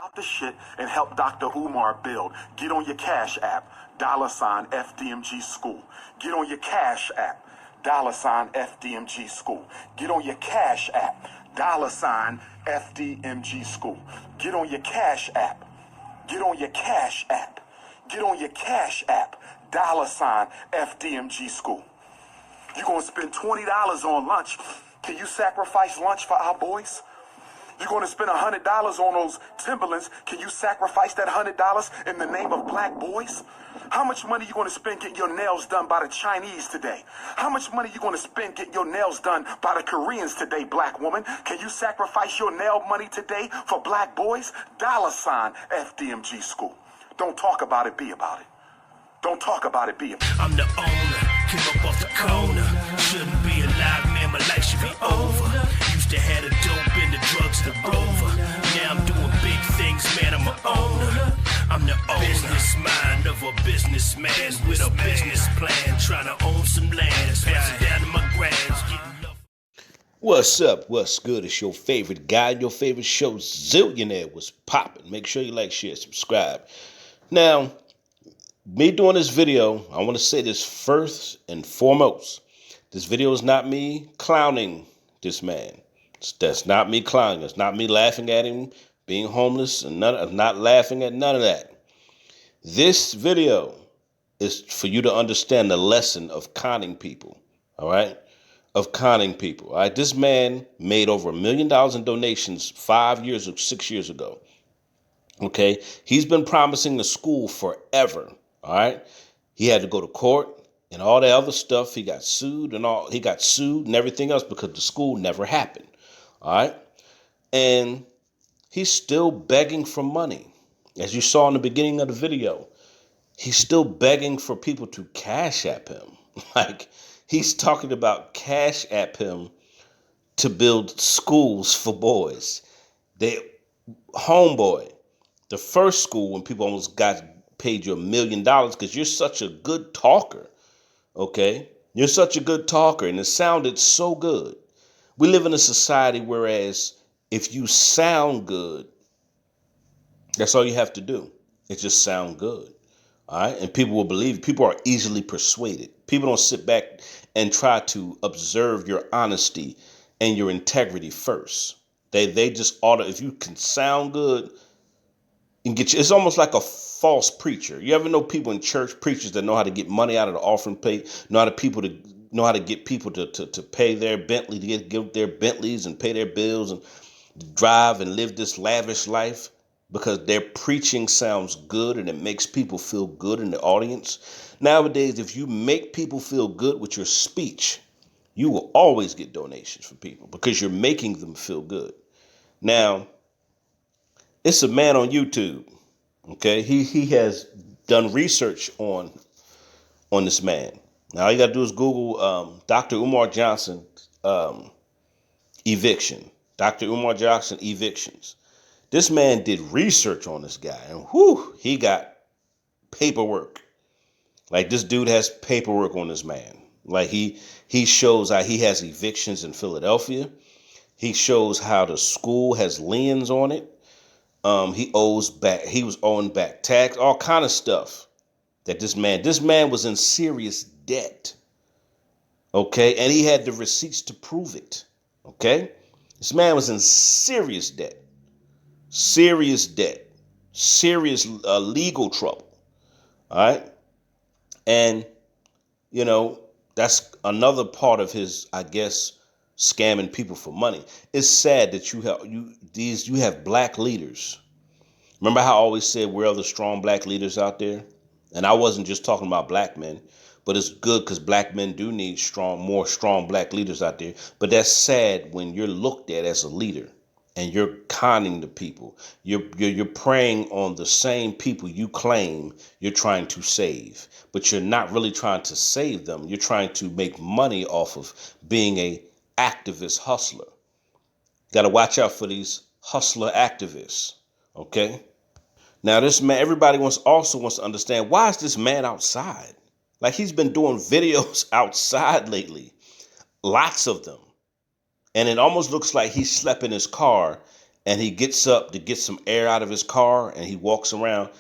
Out the shit and help Dr. Umar build. Get on your Cash App, $FDMG School. Get on your Cash App, $FDMG School. Get on your Cash App, $FDMG School. Get on your Cash App. Get on your Cash App. Get on your Cash App, $FDMG School. You're going to spend $20 on lunch. Can you sacrifice lunch for our boys? You're going to spend $100 on those Timberlands. Can you sacrifice that $100 in the name of black boys? How much money you going to spend getting your nails done by the Chinese today? How much money you going to spend getting your nails done by the Koreans today, black woman? Can you sacrifice your nail money today for black boys? $FDMG School. Don't talk about it, be about it. Don't talk about it, be about it. I'm the owner, came up off the corner. Shouldn't be alive, man, my life should be over. Used to have the dope and the drugs, the rover. Now I'm doing big things, man, I'm an owner. I'm the owner. Business mind of a businessman with a business plan. Trying to own some land, pass it down to my grands. What's up? What's good? It's your favorite guy, your favorite show, Zillionaire, was popping. Make sure you like, share, subscribe. Now, me doing this video, I want to say this first and foremost. This video is not me clowning this man. That's not me clowning. It's not me laughing at him being homeless, and I'm not laughing at none of that. This video is for you to understand the lesson of conning people, all right? Of conning people, all right? This man made over $1 million in donations 5 years or 6 years ago, okay? He's been promising the school forever, all right? He had to go to court and all that other stuff. He got sued and everything else because the school never happened, all right? And he's still begging for money. As you saw in the beginning of the video, he's still begging for people to cash app him. Like, he's talking about cash app him to build schools for boys. Homeboy, the first school when people almost paid you $1 million because you're such a good talker, okay? You're such a good talker, and it sounded so good. We live in a society whereas if you sound good, that's all you have to do. It just sound good. All right. And people will believe. People are easily persuaded. People don't sit back and try to observe your honesty and your integrity first. They just if you can sound good and it's almost like a false preacher. You ever know people in church, preachers that know how to get money out of the offering plate, know how to get people to pay their Bentley, to give their Bentleys and pay their bills and drive and live this lavish life because their preaching sounds good and it makes people feel good in the audience. Nowadays, if you make people feel good with your speech, you will always get donations from people because you're making them feel good. Now, it's a man on YouTube, okay? He has done research on this man. Now, all you got to do is Google Dr. Umar Johnson eviction. Dr. Umar Johnson evictions. This man did research on this guy, and he got paperwork. Like, this dude has paperwork on this man. Like, he shows how he has evictions in Philadelphia. He shows how the school has liens on it. He was owing back tax, all kind of stuff that this man was in serious debt. Okay. And he had the receipts to prove it. Okay. This man was in serious debt, serious legal trouble. All right. And, that's another part of his, I guess, scamming people for money. It's sad that you have black leaders. Remember how I always said, where are the strong black leaders out there? And I wasn't just talking about black men, but it's good because black men do need more strong black leaders out there. But that's sad when you're looked at as a leader and you're conning the people. You're preying on the same people you claim you're trying to save, but you're not really trying to save them. You're trying to make money off of being a activist hustler. Got to watch out for these hustler activists. Okay. Now, this man, everybody also wants to understand, why is this man outside? Like, he's been doing videos outside lately, lots of them. And it almost looks like he slept in his car and he gets up to get some air out of his car, and he walks around,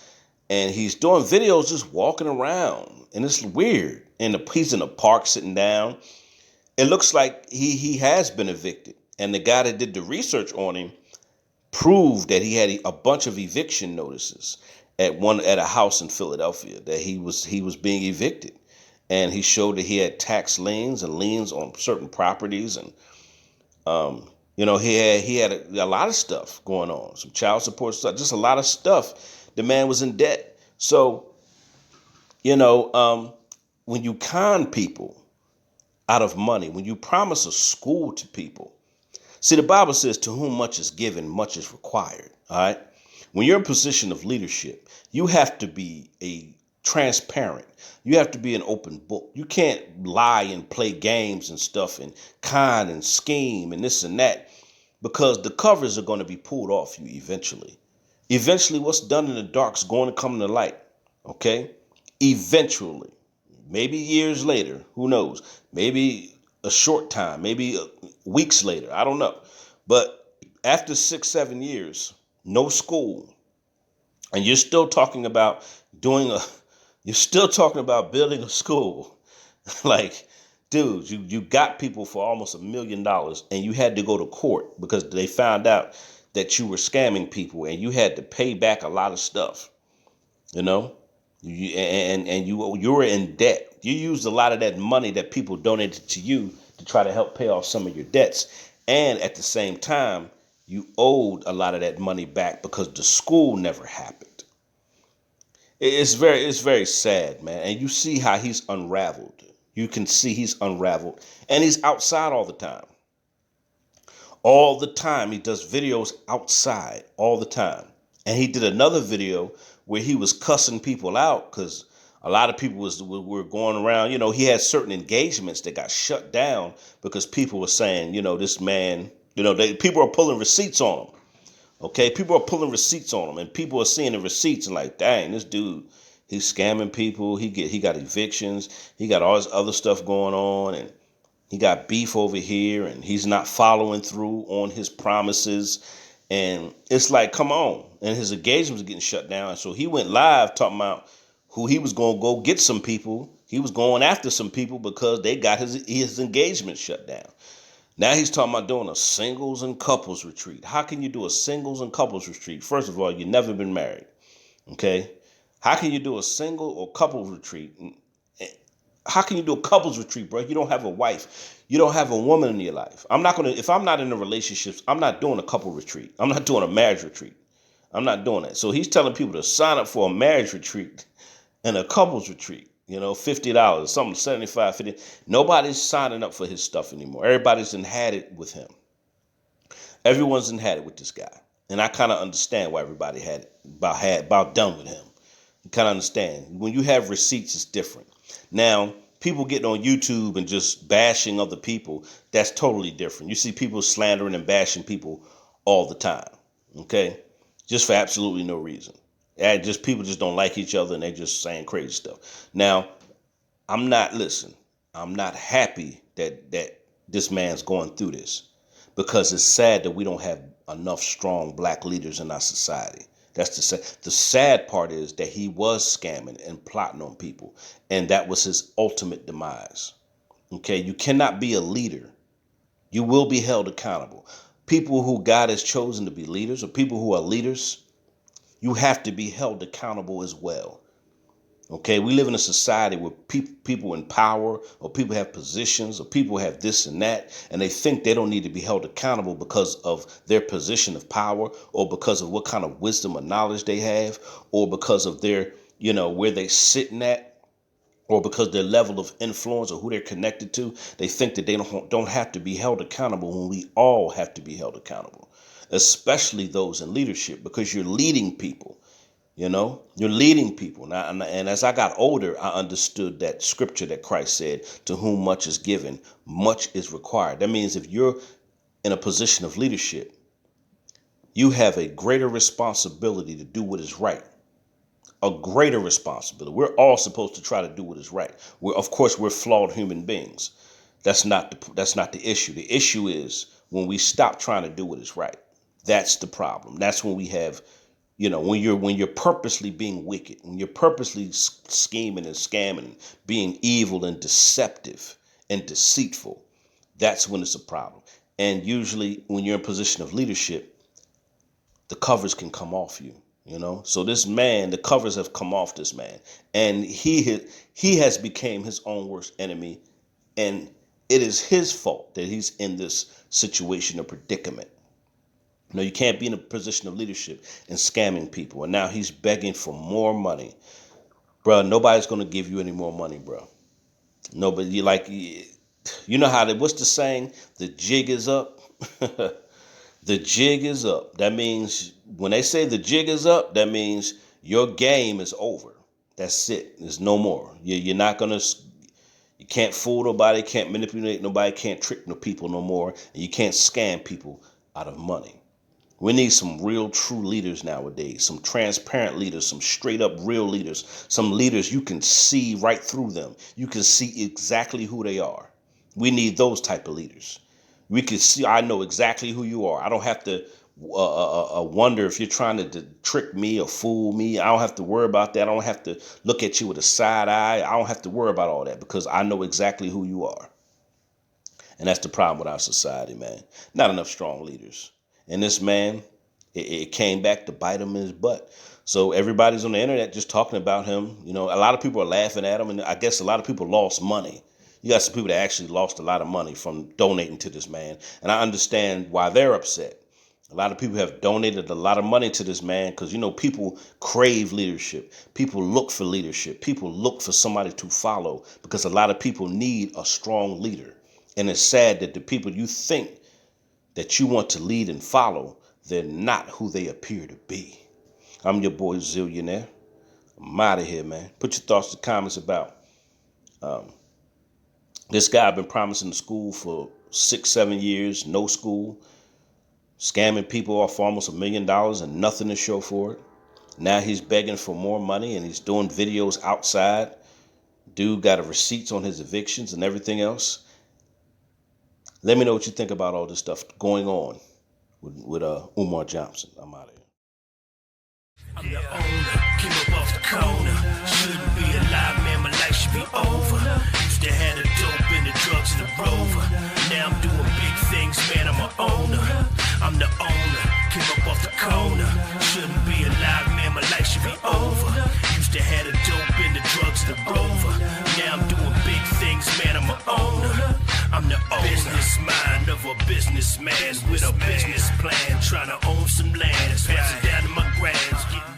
and he's doing videos just walking around, and it's weird. And he's in a park sitting down. It looks like he has been evicted, and the guy that did the research on him proved that he had a bunch of eviction notices at a house in Philadelphia, that he was being evicted, and he showed that he had tax liens and liens on certain properties, and he had a lot of stuff going on, some child support stuff, just a lot of stuff. The man was in debt. So when you con people out of money, when you promise a school to people, see, the Bible says, to whom much is given, much is required. All right. When you're in a position of leadership, you have to be a transparent. You have to be an open book. You can't lie and play games and stuff and con and scheme and this and that, because the covers are going to be pulled off you eventually. Eventually, what's done in the dark is going to come to light. Okay. Eventually, maybe years later, who knows? Maybe a short time, maybe weeks later. I don't know. But after 6, 7 years, no school, and you're still talking about you're still talking about building a school. Like, dude, you got people for almost $1 million, and you had to go to court because they found out that you were scamming people, and you had to pay back a lot of stuff. You know, you were in debt. You used a lot of that money that people donated to you to try to help pay off some of your debts, and at the same time, you owed a lot of that money back because the school never happened. It's very sad, man. And you see how he's unraveled. You can see he's unraveled, and he's outside all the time. All the time. He does videos outside all the time. And he did another video where he was cussing people out because a lot of people were going around. He had certain engagements that got shut down because people were saying, this man, people are pulling receipts on him. Okay, people are pulling receipts on him, and people are seeing the receipts and like, dang, this dude, he's scamming people. He got evictions. He got all this other stuff going on, and he got beef over here, and he's not following through on his promises. And it's like, come on. And his engagement was getting shut down. And so he went live talking about who he was going to go get some people. He was going after some people because they got his engagement shut down. Now he's talking about doing a singles and couples retreat. How can you do a singles and couples retreat? First of all, you've never been married. Okay. How can you do a single or couples retreat? How can you do a couples retreat, bro? You don't have a wife. You don't have a woman in your life. If I'm not in a relationship, I'm not doing a couple retreat. I'm not doing a marriage retreat. I'm not doing that. So he's telling people to sign up for a marriage retreat and a couples retreat. $50, something, 75, 50. Nobody's signing up for his stuff anymore. Everybody's had it with him. Everyone's had it with this guy. And I kind of understand why everybody had about done with him. You kind of understand. When you have receipts, it's different. Now, people getting on YouTube and just bashing other people, that's totally different. You see people slandering and bashing people all the time. Okay? Just for absolutely no reason. And people just don't like each other, and they're just saying crazy stuff. Now, I'm not happy that this man's going through this, because it's sad that we don't have enough strong black leaders in our society. That's the sad part is that he was scamming and plotting on people, and that was his ultimate demise. Okay, you cannot be a leader. You will be held accountable. People who God has chosen to be leaders, or people who are leaders, you have to be held accountable as well. Okay, we live in a society where people in power, or people have positions, or people have this and that, and they think they don't need to be held accountable because of their position of power, or because of what kind of wisdom or knowledge they have, or because of their, where they sitting at, or because their level of influence or who they're connected to. They think that they don't have to be held accountable when we all have to be held accountable, especially those in leadership, because you're leading people. You're leading people. Now, and as I got older, I understood that scripture that Christ said, to whom much is given, much is required. That means if you're in a position of leadership, you have a greater responsibility to do what is right. A greater responsibility. We're all supposed to try to do what is right. Of course, we're flawed human beings. That's not the issue. The issue is when we stop trying to do what is right. That's the problem. That's when we have, when you're purposely being wicked, when you're purposely scheming and scamming, being evil and deceptive and deceitful, that's when it's a problem. And usually when you're in a position of leadership, the covers can come off you, So this man, the covers have come off this man, and he has become his own worst enemy, and it is his fault that he's in this situation or predicament. You can't be in a position of leadership and scamming people. And now he's begging for more money. Bro, nobody's going to give you any more money, bro. Nobody, what's the saying? The jig is up. The jig is up. That means when they say the jig is up, that means your game is over. That's it. There's no more. You're not going to, you can't fool nobody, can't manipulate nobody, can't trick no people no more. And you can't scam people out of money. We need some real, true leaders nowadays, some transparent leaders, some straight up real leaders, some leaders you can see right through them. You can see exactly who they are. We need those type of leaders. We can see, I know exactly who you are. I don't have to wonder if you're trying to trick me or fool me. I don't have to worry about that. I don't have to look at you with a side eye. I don't have to worry about all that because I know exactly who you are. And that's the problem with our society, man. Not enough strong leaders. And this man, it came back to bite him in his butt. So everybody's on the internet just talking about him. A lot of people are laughing at him. And I guess a lot of people lost money. You got some people that actually lost a lot of money from donating to this man. And I understand why they're upset. A lot of people have donated a lot of money to this man because, people crave leadership. People look for leadership. People look for somebody to follow because a lot of people need a strong leader. And it's sad that the people you think that you want to lead and follow, they're not who they appear to be. I'm your boy Zillionaire. I'm out of here, man. Put your thoughts in the comments about this guy I've been promising the school for 6-7 years, no school, scamming people off almost $1 million and nothing to show for it. Now he's begging for more money and he's doing videos outside. Dude got receipts on his evictions and everything else. Let me know what you think about all this stuff going on with Umar Johnson. I'm out of here. I'm the owner, came up off the corner. Shouldn't be alive, man, my life should be over. Used to have the dope and the drugs and the rover. Now I'm doing big things, man, I'm an owner. I'm the owner, came up off the corner. Shouldn't be alive, man, my life should be over. Used to have the dope and the drugs and the rover. Now I'm doing big things, man, I'm an owner. I'm the business mind of a businessman with a business plan, trying to own some land, pass it down to my grands, getting